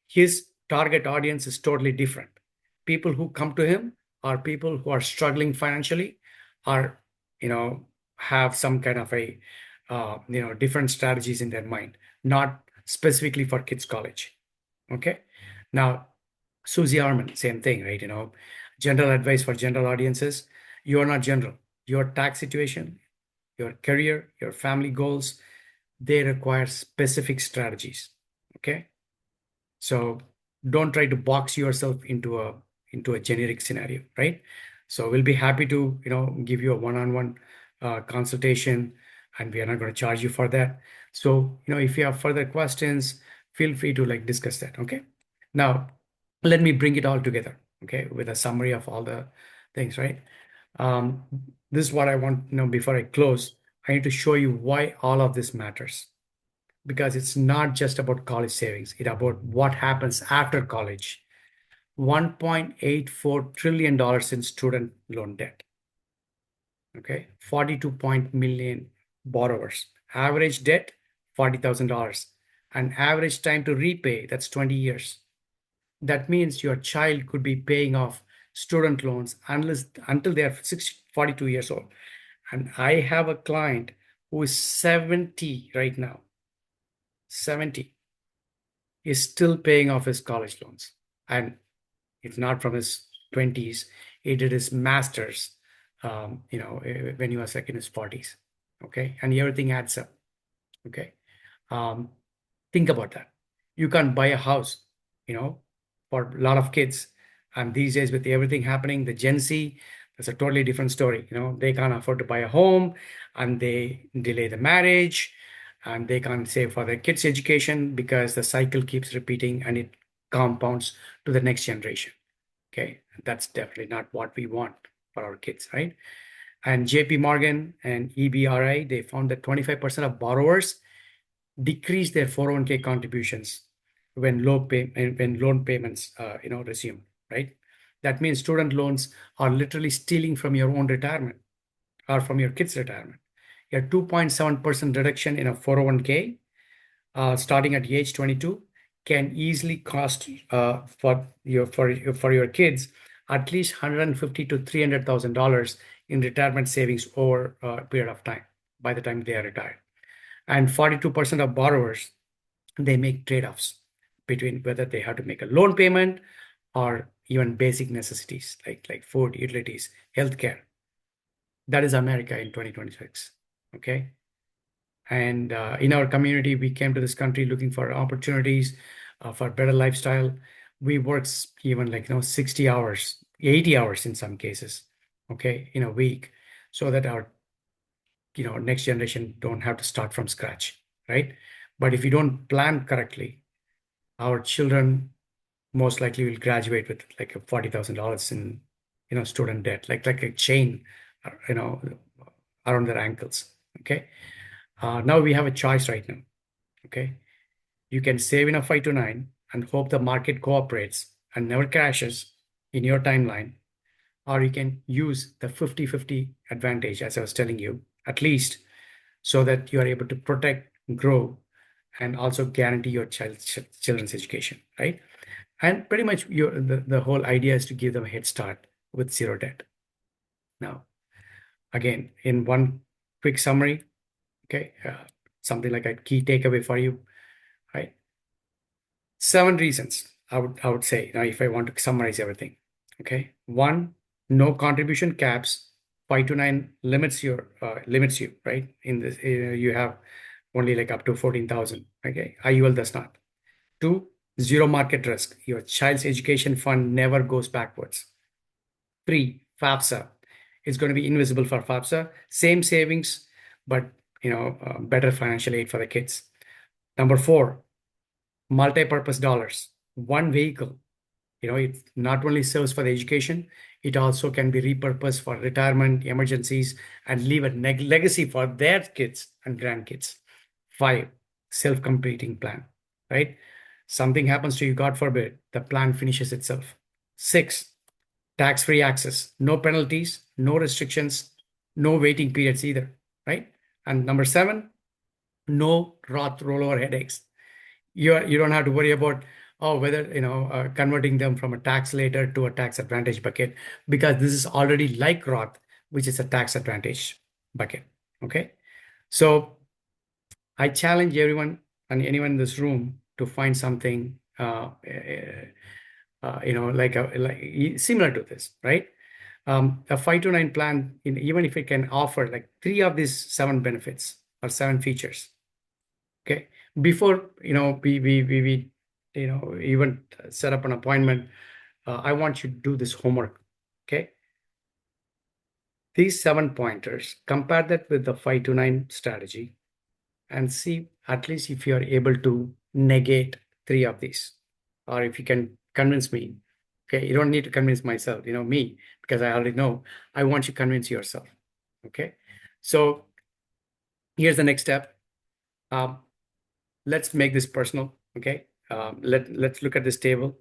His target audience is totally different. People who come to him are people who are struggling financially, or have some kind of a different strategies in their mind, not specifically for kids college. Okay. Now, Susie Arman, same thing, right? General advice for general audiences. You are not general. Your tax situation, your career, your family goals, they require specific strategies. Okay. So don't try to box yourself into a generic scenario, right? So we'll be happy to give you a one-on-one consultation, and we are not going to charge you for that. So if you have further questions, feel free to like discuss that. Okay. Now let me bring it all together. Okay, with a summary of all the things, right? Um, this is what I want. Before I close, I need to show you why all of this matters, because it's not just about college savings, it's about what happens after college. $1.84 trillion dollars in student loan debt. Okay, 42 million borrowers. Average debt $40,000, and average time to repay, that's 20 years. That means your child could be paying off student loans until they are 42 years old. And I have a client who is 70 right now. 70 is still paying off his college loans. And it's not from his 20s. He did his master's, when he was like in his 40s. Okay. And everything adds up. Okay. Um, think about that. You can't buy a house, you know, for a lot of kids. And these days, with everything happening, the Gen Z, that's a totally different story. They can't afford to buy a home, and they delay the marriage, and they can't save for their kids' education because the cycle keeps repeating and it compounds to the next generation. Okay. That's definitely not what we want for our kids, right? And JP Morgan and EBRI, they found that 25% of borrowers decrease their 401k contributions when loan payments resume, right? That means student loans are literally stealing from your own retirement or from your kids' retirement. A 2.7% reduction in a 401k starting at age 22 can easily cost for your kids at least 150 to $300,000 in retirement savings over a period of time by the time they are retired. And 42% of borrowers, they make trade-offs between whether they have to make a loan payment or even basic necessities like food, utilities, healthcare. That is America in 2026. Okay. And in our community, we came to this country looking for opportunities for better lifestyle. We work even 60 hours, 80 hours in some cases, okay, in a week, so that our next generation don't have to start from scratch, right? But if you don't plan correctly, our children most likely will graduate with like $40,000 in student debt, like a chain, you know, around their ankles. Okay. Now we have a choice right now. Okay. You can save in a 5 to 9 and hope the market cooperates and never crashes in your timeline, or you can use the 50-50 advantage, as I was telling you, at least, so that you are able to protect, grow, and also guarantee your children's education, right? And pretty much the whole idea is to give them a head start with zero debt. Now, again, in one quick summary, okay, something like a key takeaway for you, right? 7 reasons I would say now if I want to summarize everything. Okay, one, no contribution caps. 5 to 9 limits you, right? In this, you have only like up to 14,000. Okay, IUL does not. Two, zero market risk. Your child's education fund never goes backwards. Three, FAFSA. It's going to be invisible for FAFSA. Same savings, but better financial aid for the kids. Number four, multi-purpose dollars. One vehicle. It not only serves for the education, it also can be repurposed for retirement, emergencies, and leave a legacy for their kids and grandkids. Five, self-completing plan, right? Something happens to you, God forbid, the plan finishes itself. Six, tax-free access, no penalties, no restrictions, no waiting periods either, right? And number seven, no Roth rollover headaches. You don't have to worry about whether converting them from a tax later to a tax advantage bucket, because this is already like Roth, which is a tax advantage bucket. Okay, so I challenge everyone and anyone in this room to find something similar to this, right? A 529 plan, even if it can offer like three of these seven benefits or seven features, okay? Before, we even set up an appointment, I want you to do this homework, okay? These seven pointers, compare that with the 529 strategy and see at least if you are able to negate three of these, or if you can convince me. Okay, you don't need to convince myself, me, because I already know. I want you to convince yourself. Okay, so here's the next step. Um, let's make this personal. Okay, let's look at this table.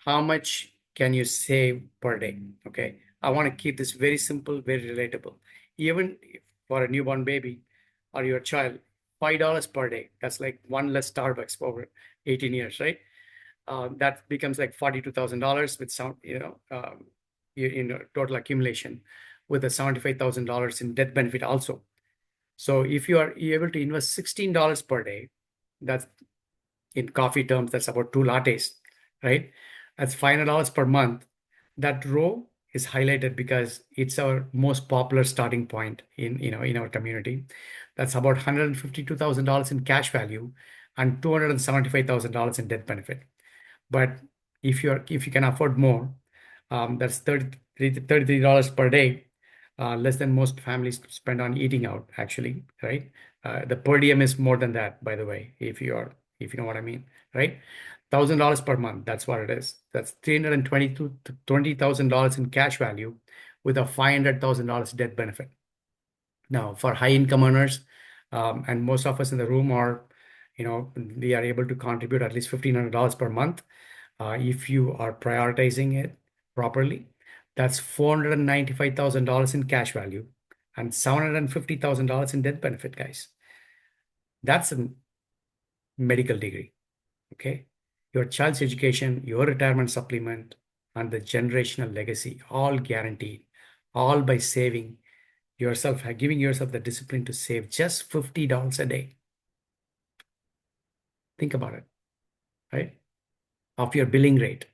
How much can you save per day? Okay, I want to keep this very simple, very relatable. Even for a newborn baby or your child, $5 per day. That's like one less Starbucks over 18 years, right? That becomes like $42,000 with some, total accumulation with a $75,000 in death benefit also. So if you are able to invest $16 per day, that's in coffee terms, that's about two lattes, right? That's $500 per month. That row is highlighted because it's our most popular starting point in our community. That's about $152,000 in cash value and $275,000 in death benefit. But if you can afford more, that's $33 per day, less than most families spend on eating out, actually, right? The per diem is more than that, by the way, if you know what I mean, right? $1,000 per month, that's what it is. That's $320,000 in cash value with a $500,000 death benefit. Now, for high income earners, and most of us in the room we are able to contribute at least $1,500 per month. If you are prioritizing it properly, that's $495,000 in cash value and $750,000 in death benefit, guys. That's a medical degree, okay? Your child's education, your retirement supplement, and the generational legacy, all guaranteed, all by saving yourself, giving yourself the discipline to save just $50 a day. Think about it, right? Of your billing rate,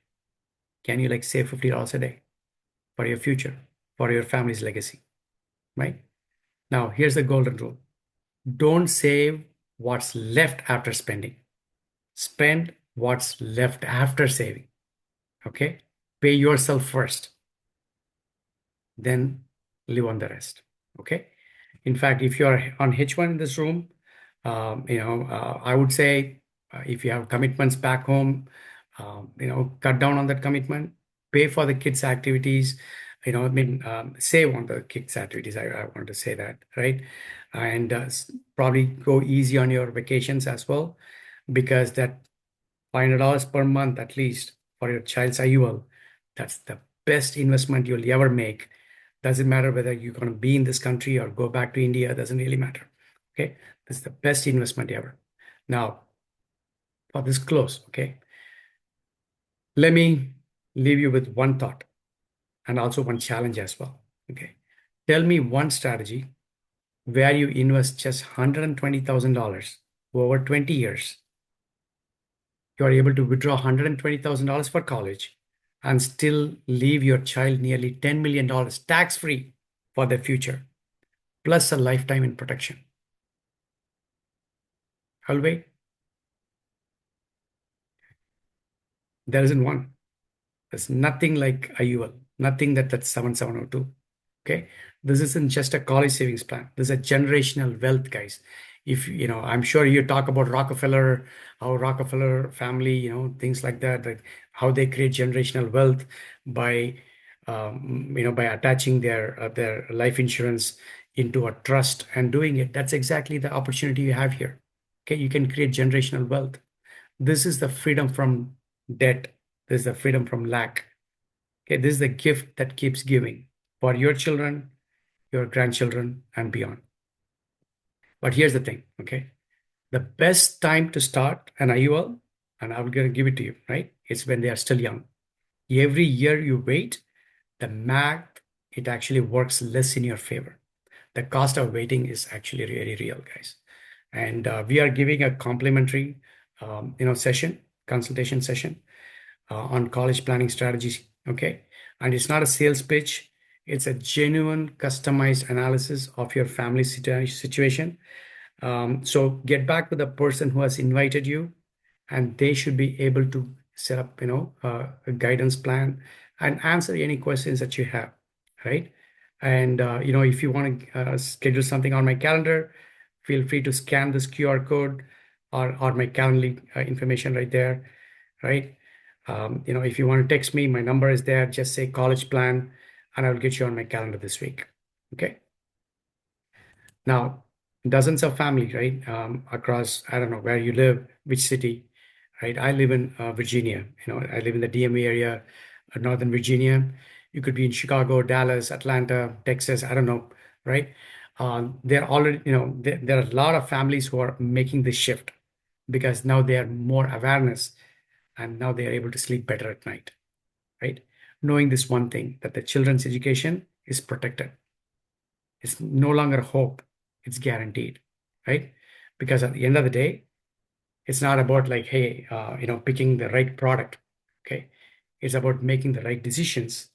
can you like save $50 a day for your future, for your family's legacy, right? Now, here's the golden rule. Don't save what's left after spending. Spend what's left after saving, okay? Pay yourself first, then live on the rest, okay? In fact, if you're on H1 in this room, I would say if you have commitments back home, cut down on that commitment, pay for the kids' activities, save on the kids' activities. I want to say that, right? And probably go easy on your vacations as well, because that $500 per month at least for your child's IUL, that's the best investment you'll ever make. Doesn't matter whether you're going to be in this country or go back to India, doesn't really matter. Okay, this is the best investment ever. Now, for this close, okay, let me leave you with one thought and also one challenge as well. Okay, tell me one strategy where you invest just $120,000 over 20 years. You are able to withdraw $120,000 for college and still leave your child nearly $10 million tax free for their future, plus a lifetime in protection. I'll wait. There isn't one. There's nothing like IUL, nothing that's 7702. Okay. This isn't just a college savings plan. This is a generational wealth, guys. If I'm sure you talk about Rockefeller, how Rockefeller family, things like that, like how they create generational wealth by, by attaching their life insurance into a trust and doing it. That's exactly the opportunity you have here. Okay, you can create generational wealth. This is the freedom from debt. This is the freedom from lack. Okay, this is the gift that keeps giving for your children, your grandchildren, and beyond. But here's the thing, okay? The best time to start an IUL, and I'm going to give it to you, right? It's when they are still young. Every year you wait, the math, it actually works less in your favor. The cost of waiting is actually really real, guys. And we are giving a complimentary, session consultation session on college planning strategies. Okay. And it's not a sales pitch, it's a genuine, customized analysis of your family situation. So get back to the person who has invited you, and they should be able to set up, a guidance plan and answer any questions that you have, right? And if you want to schedule something on my calendar, feel free to scan this QR code or my Calendly information right there, right? If you want to text me, my number is there. Just say college plan, and I'll get you on my calendar this week. Okay. Now, dozens of family, right, across, I don't know where you live, which city, right? I live in Virginia. I live in the DMV area, Northern Virginia. You could be in Chicago, Dallas, Atlanta, Texas, I don't know, right? They're already, there are a lot of families who are making this shift because now they are more awareness and now they are able to sleep better at night, right? Knowing this one thing, that the children's education is protected. It's no longer hope, it's guaranteed, right? Because at the end of the day, it's not about like, hey, picking the right product, okay? It's about making the right decisions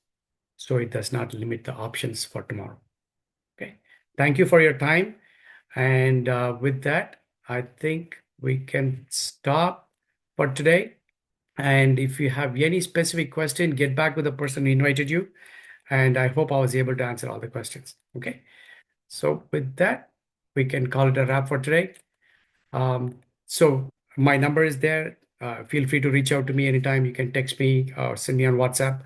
so it does not limit the options for tomorrow, okay? Thank you for your time. And with that, I think we can stop for today. And if you have any specific question, get back with the person who invited you. And I hope I was able to answer all the questions, okay? So with that, we can call it a wrap for today. So my number is there. Feel free to reach out to me anytime. You can text me or send me on WhatsApp.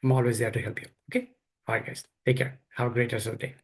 I'm always there to help you. Okay. All right, guys. Take care. Have a great rest of the day.